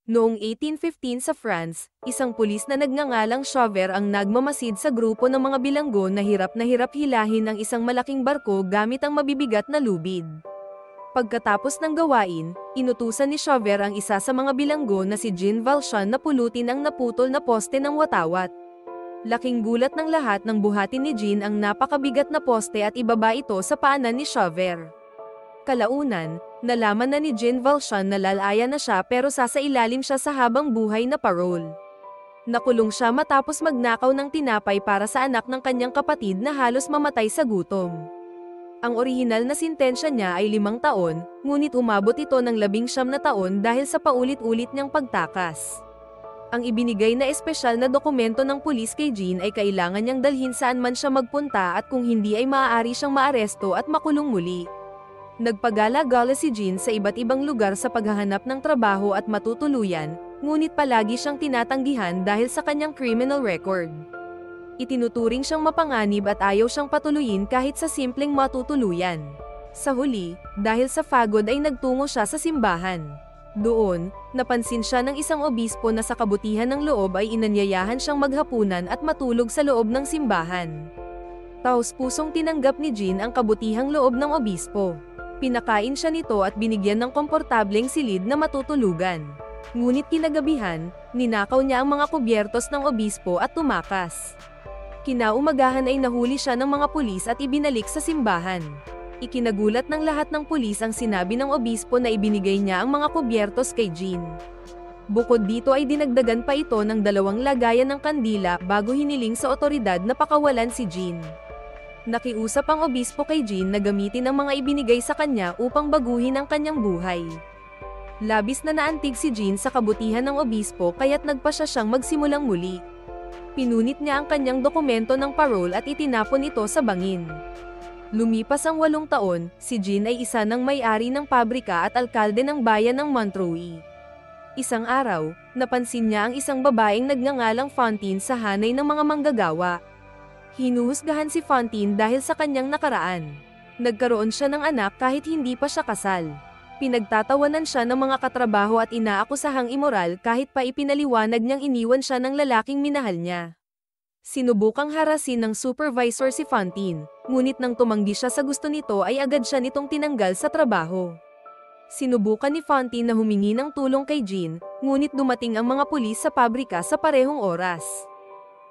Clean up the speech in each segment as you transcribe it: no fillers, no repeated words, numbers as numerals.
Noong 1815 sa France, isang pulis na nagngangalang Chauvet ang nagmamasid sa grupo ng mga bilanggo na hirap hilahin ang isang malaking barko gamit ang mabibigat na lubid. Pagkatapos ng gawain, inutusan ni Chauvet ang isa sa mga bilanggo na si Jean Valjean na pulutin ang naputol na poste ng watawat. Laking gulat ng lahat nang buhatin ni Jean ang napakabigat na poste at ibaba ito sa paanan ni Chauvet. Kalaunan, nalaman na ni Jean Valjean na lalaya na siya pero sasailalim siya sa habang buhay na parole. Nakulong siya matapos magnakaw ng tinapay para sa anak ng kanyang kapatid na halos mamatay sa gutom. Ang orihinal na sintensya niya ay 5 taon, ngunit umabot ito ng 19 na taon dahil sa paulit-ulit niyang pagtakas. Ang ibinigay na espesyal na dokumento ng pulis kay Jean ay kailangan niyang dalhin saan man siya magpunta at kung hindi ay maaari siyang maaresto at makulong muli. Nagpagala-gala si Jean sa iba't ibang lugar sa paghahanap ng trabaho at matutuluyan, ngunit palagi siyang tinatanggihan dahil sa kanyang criminal record. Itinuturing siyang mapanganib at ayaw siyang patuloyin kahit sa simpleng matutuluyan. Sa huli, dahil sa pagod ay nagtungo siya sa simbahan. Doon, napansin siya ng isang obispo na sa kabutihan ng loob ay inanyayahan siyang maghapunan at matulog sa loob ng simbahan. Taos-pusong tinanggap ni Jean ang kabutihang loob ng obispo. Pinakain siya nito at binigyan ng komportableng silid na matutulugan. Ngunit kinagabihan, ninakaw niya ang mga kubyertos ng obispo at tumakas. Kinaumagahan ay nahuli siya ng mga pulis at ibinalik sa simbahan. Ikinagulat ng lahat ng pulis ang sinabi ng obispo na ibinigay niya ang mga kubyertos kay Jean. Bukod dito ay dinagdagan pa ito ng 2 lagayan ng kandila bago hiniling sa otoridad na pakawalan si Jean. Nakiusap ang obispo kay Jean na gamitin ang mga ibinigay sa kanya upang baguhin ang kanyang buhay. Labis na naantig si Jean sa kabutihan ng obispo kaya't nagpasya siyang magsimulang muli. Pinunit niya ang kanyang dokumento ng parole at itinapon ito sa bangin. Lumipas ang 8 taon, si Jean ay isa ng may-ari ng pabrika at alkalde ng bayan ng Montreuil. Isang araw, napansin niya ang isang babaeng nagngangalang Fantine sa hanay ng mga manggagawa. Hinuhusgahan si Fantine dahil sa kanyang nakaraan. Nagkaroon siya ng anak kahit hindi pa siya kasal. Pinagtatawanan siya ng mga katrabaho at inaakusahang immoral kahit pa ipinaliwanag niyang iniwan siya ng lalaking minahal niya. Sinubukang harasin ng supervisor si Fantine, ngunit nang tumanggi siya sa gusto nito ay agad siya nitong tinanggal sa trabaho. Sinubukan ni Fantine na humingi ng tulong kay Jean, ngunit dumating ang mga pulis sa pabrika sa parehong oras.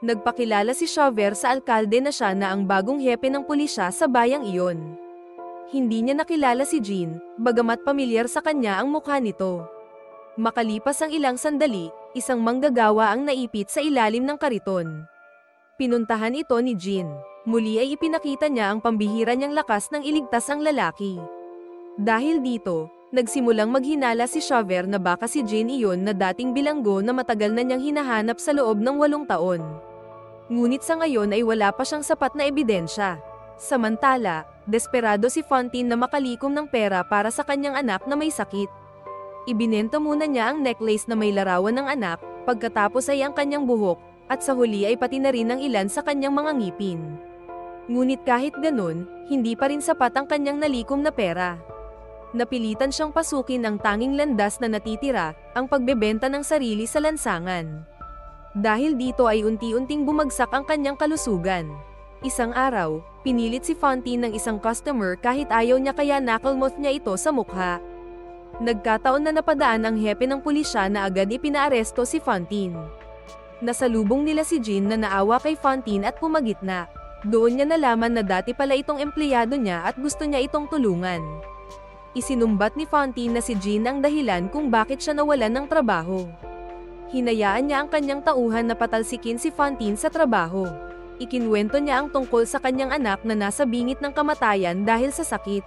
Nagpakilala si Chauvet sa alkalde na siya na ang bagong hepe ng pulisya sa bayang iyon. Hindi niya nakilala si Jean, bagamat pamilyar sa kanya ang mukha nito. Makalipas ang ilang sandali, isang manggagawa ang naipit sa ilalim ng kariton. Pinuntahan ito ni Jean. Muli ay ipinakita niya ang pambihira niyang lakas ng iligtas ang lalaki. Dahil dito, nagsimulang maghinala si Chauvet na baka si Jean iyon na dating bilanggo na matagal na niyang hinahanap sa loob ng 8 taon. Ngunit sa ngayon ay wala pa siyang sapat na ebidensya. Samantala, desperado si Fantine na makalikom ng pera para sa kanyang anak na may sakit. Ibinenta muna niya ang necklace na may larawan ng anak, pagkatapos ay ang kanyang buhok, at sa huli ay pati na rin ang ilan sa kanyang mga ngipin. Ngunit kahit ganun, hindi pa rin sapat ang kanyang nalikom na pera. Napilitan siyang pasukin ang tanging landas na natitira, ang pagbebenta ng sarili sa lansangan. Dahil dito ay unti-unting bumagsak ang kanyang kalusugan. Isang araw, pinilit si Fantine ng isang customer kahit ayaw niya kaya knuckle-mouth niya ito sa mukha. Nagkataon na napadaan ang hepe ng pulisya na agad ipinaaresto si Fantine. Nasalubong nila si Jean na naawa kay Fantine at pumagitna. Doon niya nalaman na dati pala itong empleyado niya at gusto niya itong tulungan. Isinumbat ni Fantine na si Jean ang dahilan kung bakit siya nawalan ng trabaho. Hinayaan niya ang kanyang tauhan na patalsikin si Fantine sa trabaho. Ikinwento niya ang tungkol sa kanyang anak na nasa bingit ng kamatayan dahil sa sakit.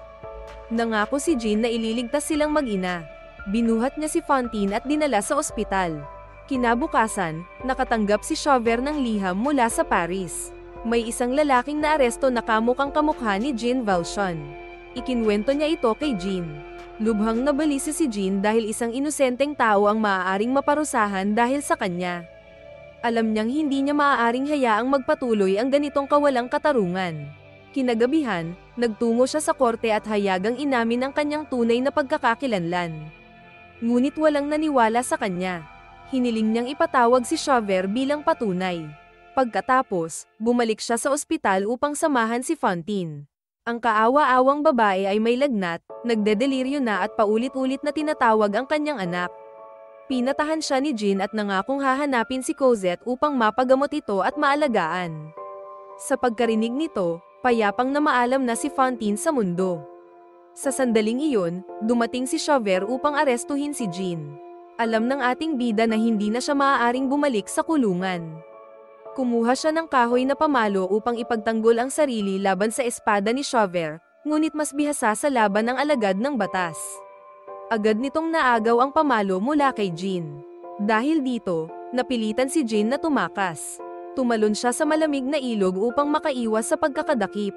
Nangako si Jean na ililigtas silang mag-ina. Binuhat niya si Fantine at dinala sa ospital. Kinabukasan, nakatanggap si Chauvet ng liham mula sa Paris. May isang lalaking naaresto na kamukhang kamukha ni Jean Valjean. Ikinwento niya ito kay Jean. Lubhang nabalisa si Jean dahil isang inosenteng tao ang maaaring maparusahan dahil sa kanya. Alam niyang hindi niya maaaring hayaang magpatuloy ang ganitong kawalang katarungan. Kinagabihan, nagtungo siya sa korte at hayagang inamin ang kanyang tunay na pagkakakilanlan. Ngunit walang naniwala sa kanya. Hiniling niyang ipatawag si Xavier bilang patunay. Pagkatapos, bumalik siya sa ospital upang samahan si Fantine. Ang kaawa-awang babae ay may lagnat, nagdedeliryo na at paulit-ulit na tinatawag ang kanyang anak. Pinatahan siya ni Jean at nangakong hahanapin si Cosette upang mapagamot ito at maalagaan. Sa pagkarinig nito, payapang na maalam na si Fantine sa mundo. Sa sandaling iyon, dumating si Xavier upang arestuhin si Jean. Alam ng ating bida na hindi na siya maaaring bumalik sa kulungan. Kumuha siya ng kahoy na pamalo upang ipagtanggol ang sarili laban sa espada ni Xavier, ngunit mas bihasa sa laban ng alagad ng batas. Agad nitong naagaw ang pamalo mula kay Jean. Dahil dito, napilitan si Jean na tumakas. Tumalon siya sa malamig na ilog upang makaiwas sa pagkakadakip.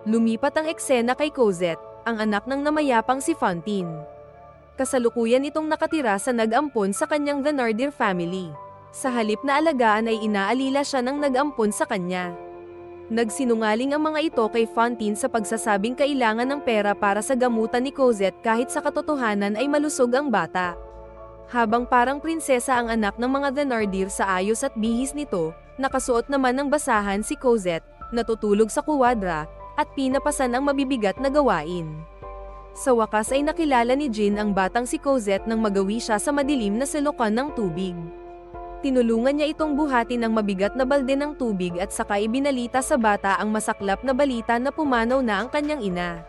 Lumipat ang eksena kay Cosette, ang anak ng namayapang si Fantine. Kasalukuyan itong nakatira sa nag-ampon sa kanyang Thénardier family. Sa halip na alagaan ay inaalila siya ng nag-ampon sa kanya. Nagsinungaling ang mga ito kay Fantine sa pagsasabing kailangan ng pera para sa gamutan ni Cosette kahit sa katotohanan ay malusog ang bata. Habang parang prinsesa ang anak ng mga Thénardier sa ayos at bihis nito, nakasuot naman ng basahan si Cosette, natutulog sa kuwadra, at pinapasan ang mabibigat na gawain. Sa wakas ay nakilala ni Jean ang batang si Cosette nang magawi siya sa madilim na selokan ng tubig. Tinulungan niya itong buhatin ng mabigat na balde ng tubig at saka ibinalita sa bata ang masaklap na balita na pumanaw na ang kanyang ina.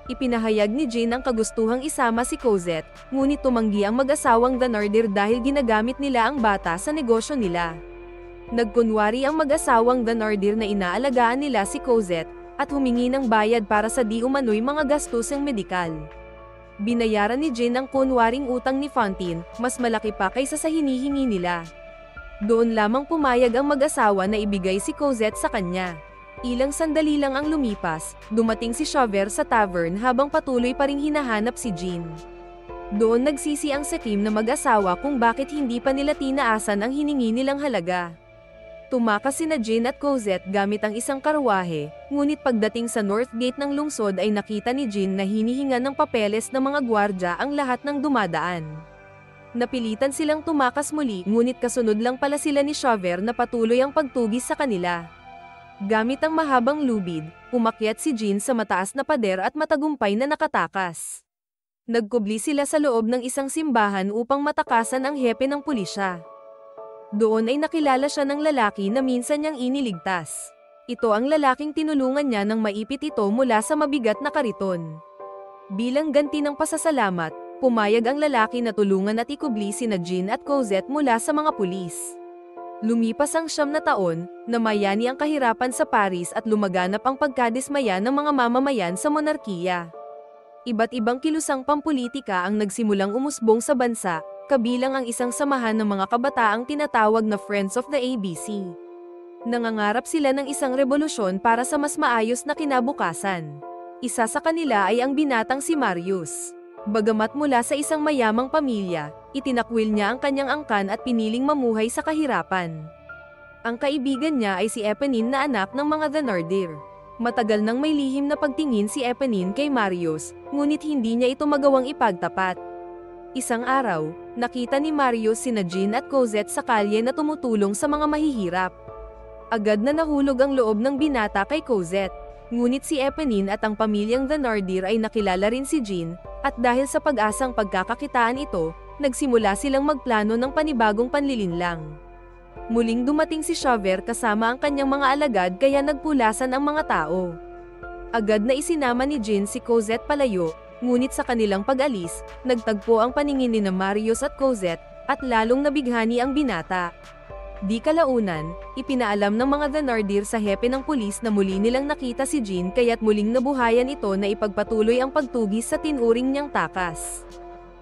Ipinahayag ni Jean ang kagustuhang isama si Cosette, ngunit tumanggi ang mag-asawang Thénardier dahil ginagamit nila ang bata sa negosyo nila. Nagkunwari ang mag-asawang Thénardier na inaalagaan nila si Cosette, at humingi ng bayad para sa di umano'y mga gastusang medikal. Binayaran ni Jean ang kunwaring utang ni Fantine, mas malaki pa kaysa sa hinihingi nila. Doon lamang pumayag ang mag-asawa na ibigay si Cosette sa kanya. Ilang sandali lang ang lumipas, dumating si Xavier sa tavern habang patuloy pa ring hinahanap si Jean. Doon nagsisi ang sakim na mag-asawa kung bakit hindi pa nila tinaasan ang hiningi nilang halaga. Tumakas sina Jean at Cosette gamit ang isang karwahe, ngunit pagdating sa North Gate ng lungsod ay nakita ni Jean na hinihingan ng papeles ng mga gwardya ang lahat ng dumadaan. Napilitan silang tumakas muli ngunit kasunod lang pala sila ni Xavier na patuloy ang pagtugis sa kanila. Gamit ang mahabang lubid, umakyat si Jean sa mataas na pader at matagumpay na nakatakas. Nagkubli sila sa loob ng isang simbahan upang matakasan ang hepe ng pulisya. Doon ay nakilala siya ng lalaki na minsan niyang iniligtas. Ito ang lalaking tinulungan niya nang maipit ito mula sa mabigat na kariton. Bilang ganti ng pasasalamat, pumayag ang lalaki na tulungan at ikubli sina Jean at Cosette mula sa mga pulis. Lumipas ang 9 na taon, namayani ang kahirapan sa Paris at lumaganap ang pagkadismaya ng mga mamamayan sa monarkiya. Iba't ibang kilusang pampulitika ang nagsimulang umusbong sa bansa, kabilang ang isang samahan ng mga kabataang tinatawag na Friends of the ABC. Nangangarap sila ng isang revolusyon para sa mas maayos na kinabukasan. Isa sa kanila ay ang binatang si Marius. Bagamat mula sa isang mayamang pamilya, itinakwil niya ang kanyang angkan at piniling mamuhay sa kahirapan. Ang kaibigan niya ay si Eponine na anak ng mga Thénardier. Matagal nang may lihim na pagtingin si Eponine kay Marius, ngunit hindi niya ito magawang ipagtapat. Isang araw, nakita ni Marius sina Jean at Cosette sa kalye na tumutulong sa mga mahihirap. Agad na nahulog ang loob ng binata kay Cosette, ngunit si Eponine at ang pamilyang Thénardier ay nakilala rin si Jean, at dahil sa pag-asang pagkakakitaan ito, nagsimula silang magplano ng panibagong panlilinlang. Muling dumating si Xavier kasama ang kanyang mga alagad kaya nagpulasan ang mga tao. Agad na isinama ni Jean si Cosette palayo, ngunit sa kanilang pag-alis, nagtagpo ang paningin ni Marius at Cosette, at lalong nabighani ang binata. Di kalaunan, ipinaalam ng mga Thénardier sa hepe ng pulis na muli nilang nakita si Jean kaya't muling nabuhayan ito na ipagpatuloy ang pagtugis sa tinuring niyang takas.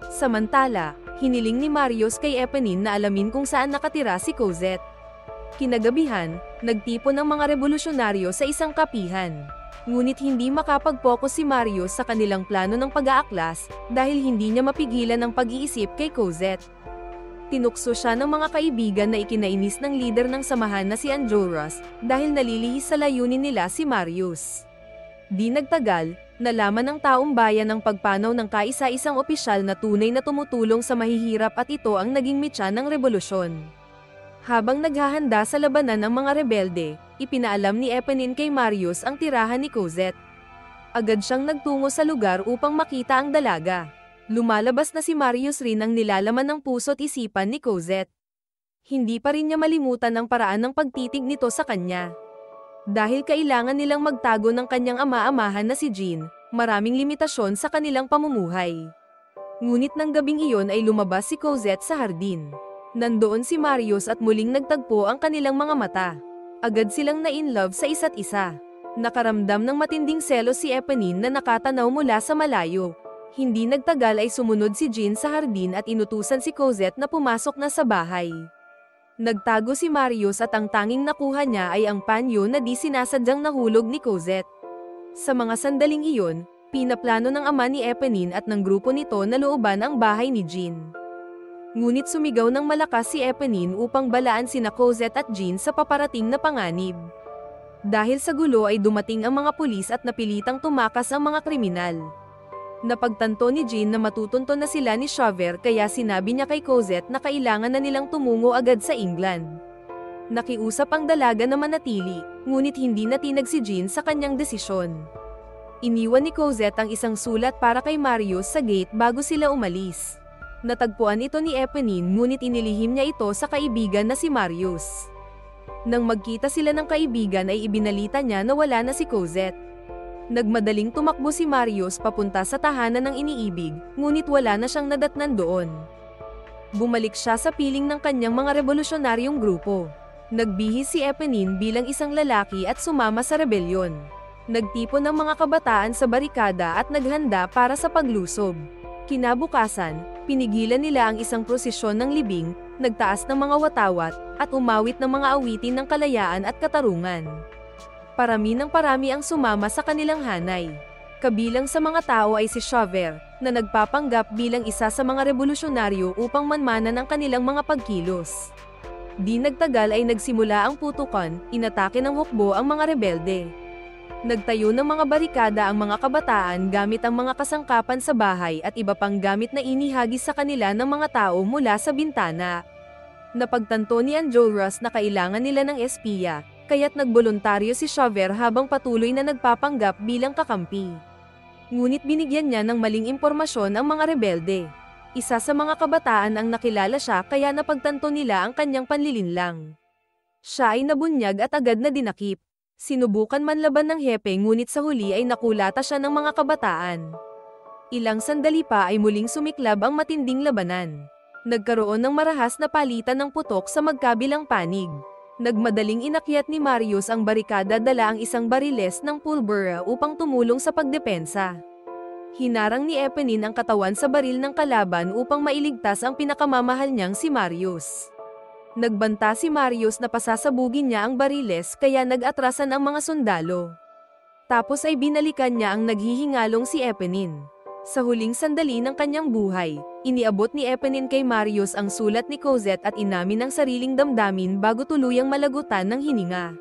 Samantala, hiniling ni Marius kay Eponine na alamin kung saan nakatira si Cosette. Kinagabihan, nagtipon ang mga revolusyonaryo sa isang kapihan. Ngunit hindi makapag-focus si Marius sa kanilang plano ng pag-aaklas dahil hindi niya mapigilan ang pag-iisip kay Cosette. Tinukso siya ng mga kaibigan na ikinainis ng lider ng samahan na si Enjolras dahil nalilihis sa layunin nila si Marius. Di nagtagal, Nalaman ng taong bayan ang pagpanaw ng kaisa-isang opisyal na tunay na tumutulong sa mahihirap at ito ang naging mitya ng revolusyon. Habang naghahanda sa labanan ng mga rebelde, ipinaalam ni Eponine kay Marius ang tirahan ni Cosette. Agad siyang nagtungo sa lugar upang makita ang dalaga. Lumalabas na si Marius rin ang nilalaman ng puso't isipan ni Cosette. Hindi pa rin niya malimutan ang paraan ng pagtitig nito sa kanya. Dahil kailangan nilang magtago ng kanyang ama-amahan na si Jean, maraming limitasyon sa kanilang pamumuhay. Ngunit ng gabing iyon ay lumabas si Cosette sa hardin. Nandoon si Marius at muling nagtagpo ang kanilang mga mata. Agad silang na-in-love sa isa't isa. Nakaramdam ng matinding selos si Eponine na nakatanaw mula sa malayo. Hindi nagtagal ay sumunod si Jean sa hardin at inutusan si Cosette na pumasok na sa bahay. Nagtago si Marius at ang tanging nakuha niya ay ang panyo na di sinasadyang nahulog ni Cosette. Sa mga sandaling iyon, pinaplano ng ama ni Eponine at ng grupo nito na looban ang bahay ni Jean. Ngunit sumigaw ng malakas si Eponine upang balaan sina Cosette at Jean sa paparating na panganib. Dahil sa gulo ay dumating ang mga pulis at napilitang tumakas ang mga kriminal. Napagtanto ni Jean na matutunto na sila ni Chauvert kaya sinabi niya kay Cosette na kailangan na nilang tumungo agad sa England. Nakiusap ang dalaga na manatili, ngunit hindi natinag si Jean sa kanyang desisyon. Iniwan ni Cosette ang isang sulat para kay Marius sa gate bago sila umalis. Natagpuan ito ni Eponine ngunit inilihim niya ito sa kaibigan na si Marius. Nang magkita sila ng kaibigan ay ibinalita niya na wala na si Cosette. Nagmadaling tumakbo si Marius papunta sa tahanan ng iniibig, ngunit wala na siyang nadatnan doon. Bumalik siya sa piling ng kanyang mga revolusyonaryong grupo. Nagbihis si Eponine bilang isang lalaki at sumama sa rebelyon. Nagtipon ng mga kabataan sa barikada at naghanda para sa paglusob. Kinabukasan, pinigilan nila ang isang prosesyon ng libing, nagtaas ng mga watawat, at umawit ng mga awitin ng kalayaan at katarungan. Parami ng parami ang sumama sa kanilang hanay. Kabilang sa mga tao ay si Chauvert, na nagpapanggap bilang isa sa mga revolusyonaryo upang manmanan ang kanilang mga pagkilos. Di nagtagal ay nagsimula ang putukan, inatake ng hukbo ang mga rebelde. Nagtayo ng mga barikada ang mga kabataan gamit ang mga kasangkapan sa bahay at iba pang gamit na inihagis sa kanila ng mga tao mula sa bintana. Napagtanto ni Enjolras na kailangan nila ng espiya, kaya't nagboluntaryo si Chauvert habang patuloy na nagpapanggap bilang kakampi. Ngunit binigyan niya ng maling impormasyon ang mga rebelde. Isa sa mga kabataan ang nakilala siya kaya napagtanto nila ang kanyang panlilinlang. Siya ay nabunyag at agad na dinakip. Sinubukan man laban ng hepe ngunit sa huli ay nakulata siya ng mga kabataan. Ilang sandali pa ay muling sumiklab ang matinding labanan. Nagkaroon ng marahas na palitan ng putok sa magkabilang panig. Nagmadaling inakyat ni Marius ang barikada dala ang isang bariles ng pulbura upang tumulong sa pagdepensa. Hinarang ni Eponine ang katawan sa baril ng kalaban upang mailigtas ang pinakamamahal niyang si Marius. Nagbanta si Marius na pasasabugin niya ang bariles kaya nag-atrasan ang mga sundalo. Tapos ay binalikan niya ang naghihingalong si Eponine. Sa huling sandali ng kanyang buhay, iniabot ni Eponine kay Marius ang sulat ni Cosette at inamin ang sariling damdamin bago tuluyang malagutan ng hininga.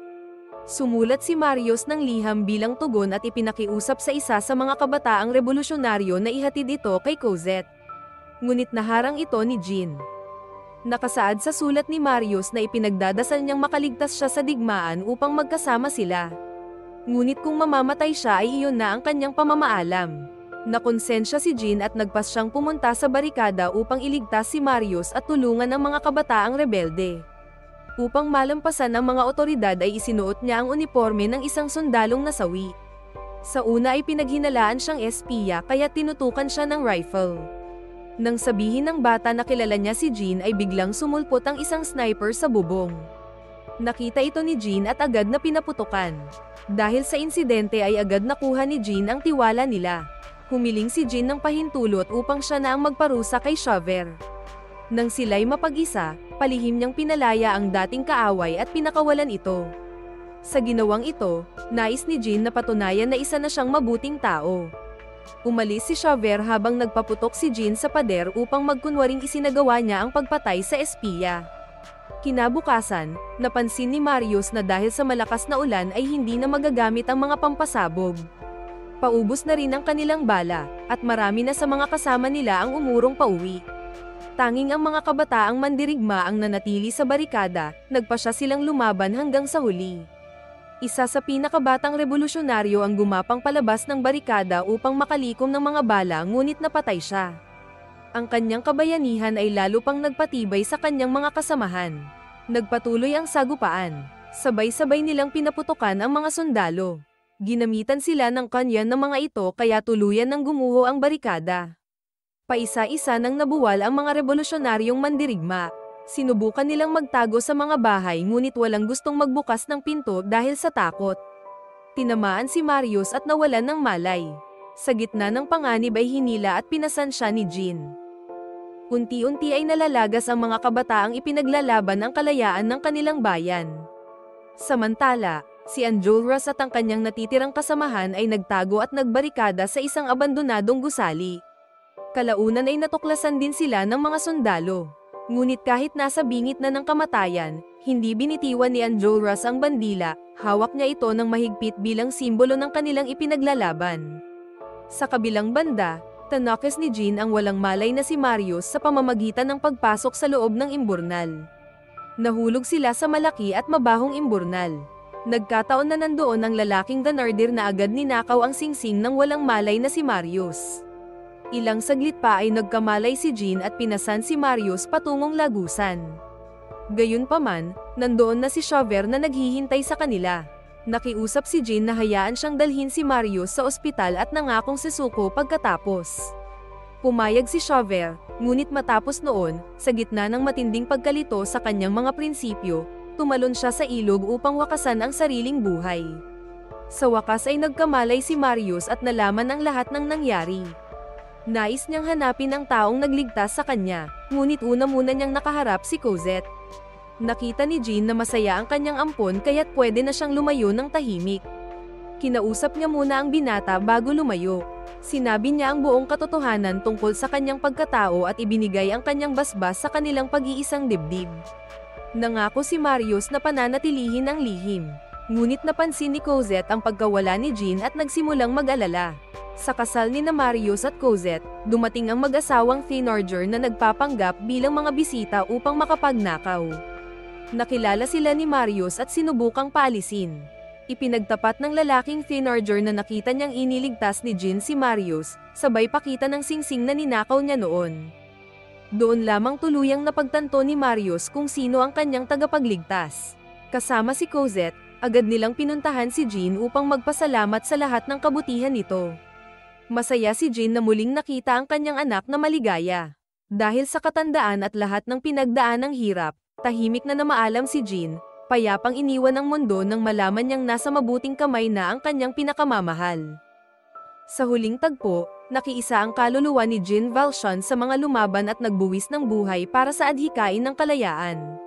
Sumulat si Marius ng liham bilang tugon at ipinakiusap sa isa sa mga kabataang revolusyonaryo na ihatid ito kay Cosette. Ngunit naharang ito ni Jean. Nakasaad sa sulat ni Marius na ipinagdadasal niyang makaligtas siya sa digmaan upang magkasama sila. Ngunit kung mamamatay siya ay iyon na ang kanyang pamamaalam. Nakonsensya si Jean at nagpas siyang pumunta sa barikada upang iligtas si Marius at tulungan ang mga kabataang rebelde. Upang malampasan ang mga otoridad ay isinuot niya ang uniforme ng isang sundalong nasawi. Sa una ay pinaghinalaan siyang espiya kaya tinutukan siya ng rifle. Nang sabihin ng bata na kilala niya si Jean ay biglang sumulpot ang isang sniper sa bubong. Nakita ito ni Jean at agad na pinaputukan. Dahil sa insidente ay agad nakuha ni Jean ang tiwala nila. Humiling si Jean ng pahintulot upang siya na ang magparusa kay Chauvert. Nang sila'y mapag-isa, palihim niyang pinalaya ang dating kaaway at pinakawalan ito. Sa ginawang ito, nais ni Jean na patunayan na isa na siyang mabuting tao. Umalis si Chauvert habang nagpaputok si Jean sa pader upang magkunwaring isinagawa niya ang pagpatay sa espiya. Kinabukasan, napansin ni Marius na dahil sa malakas na ulan ay hindi na magagamit ang mga pampasabog. Paubos na rin ang kanilang bala, at marami na sa mga kasama nila ang umurong pauwi. Tanging ang mga kabataang mandirigma ang nanatili sa barikada, nagpasya silang lumaban hanggang sa huli. Isa sa pinakabatang revolusyonaryo ang gumapang palabas ng barikada upang makalikom ng mga bala ngunit napatay siya. Ang kanyang kabayanihan ay lalo pang nagpatibay sa kanyang mga kasamahan. Nagpatuloy ang sagupaan. Sabay-sabay nilang pinaputukan ang mga sundalo. Ginamitan sila ng kanyan ng mga ito kaya tuluyan ng gumuho ang barikada. Paisa-isa nang nabuwal ang mga revolusyonaryong mandirigma. Sinubukan nilang magtago sa mga bahay ngunit walang gustong magbukas ng pinto dahil sa takot. Tinamaan si Marius at nawalan ng malay. Sa gitna ng panganib ay hinila at pinasan siya ni Jean. Unti-unti ay nalalagas ang mga kabataang ipinaglalaban ang kalayaan ng kanilang bayan. Samantala, si Enjolras at ang kanyang natitirang kasamahan ay nagtago at nagbarikada sa isang abandonadong gusali. Kalaunan ay natuklasan din sila ng mga sundalo. Ngunit kahit nasa bingit na ng kamatayan, hindi binitiwan ni Enjolras ang bandila, hawak niya ito ng mahigpit bilang simbolo ng kanilang ipinaglalaban. Sa kabilang banda, tinakes ni Jean ang walang malay na si Marius sa pamamagitan ng pagpasok sa loob ng imburnal. Nahulog sila sa malaki at mabahong imburnal. Nagkataon na nandoon ang lalaking Thenardier na agad ninakaw ang singsing ng walang malay na si Marius. Ilang saglit pa ay nagkamalay si Jean at pinasan si Marius patungong lagusan. Gayunpaman, nandoon na si Chauver na naghihintay sa kanila. Nakiusap si Jean na hayaan siyang dalhin si Marius sa ospital at nangakong susuko pagkatapos. Pumayag si Chauver, ngunit matapos noon, sa gitna ng matinding pagkalito sa kanyang mga prinsipyo, tumalon siya sa ilog upang wakasan ang sariling buhay. Sa wakas ay nagkamalay si Marius at nalaman ang lahat ng nangyari. Nais niyang hanapin ang taong nagligtas sa kanya, ngunit una muna niyang nakaharap si Cosette. Nakita ni Jean na masaya ang kanyang ampon kaya't pwede na siyang lumayo ng tahimik. Kinausap niya muna ang binata bago lumayo. Sinabi niya ang buong katotohanan tungkol sa kanyang pagkatao at ibinigay ang kanyang basbas sa kanilang pag-iisang dibdib. Nangako si Marius na pananatilihin ang lihim. Ngunit napansin ni Cosette ang pagkawala ni Jean at nagsimulang mag-alala. Sa kasal ni Marius at Cosette, dumating ang mag-asawang Thénardier na nagpapanggap bilang mga bisita upang makapagnakaw. Nakilala sila ni Marius at sinubukang paalisin. Ipinagtapat ng lalaking Thénardier na nakita niyang iniligtas ni Jean si Marius, sabay pakita ng singsing na ninakaw niya noon. Doon lamang tuluyang napagtanto ni Marius kung sino ang kanyang tagapagligtas. Kasama si Cosette, agad nilang pinuntahan si Jean upang magpasalamat sa lahat ng kabutihan nito. Masaya si Jean na muling nakita ang kanyang anak na maligaya. Dahil sa katandaan at lahat ng pinagdaan ng hirap, tahimik na namaalam si Jean, payapang iniwan ang mundo nang malaman niyang nasa mabuting kamay na ang kanyang pinakamamahal. Sa huling tagpo, nakiisa ang kaluluwa ni Jean Valjean sa mga lumaban at nagbuwis ng buhay para sa adhikain ng kalayaan.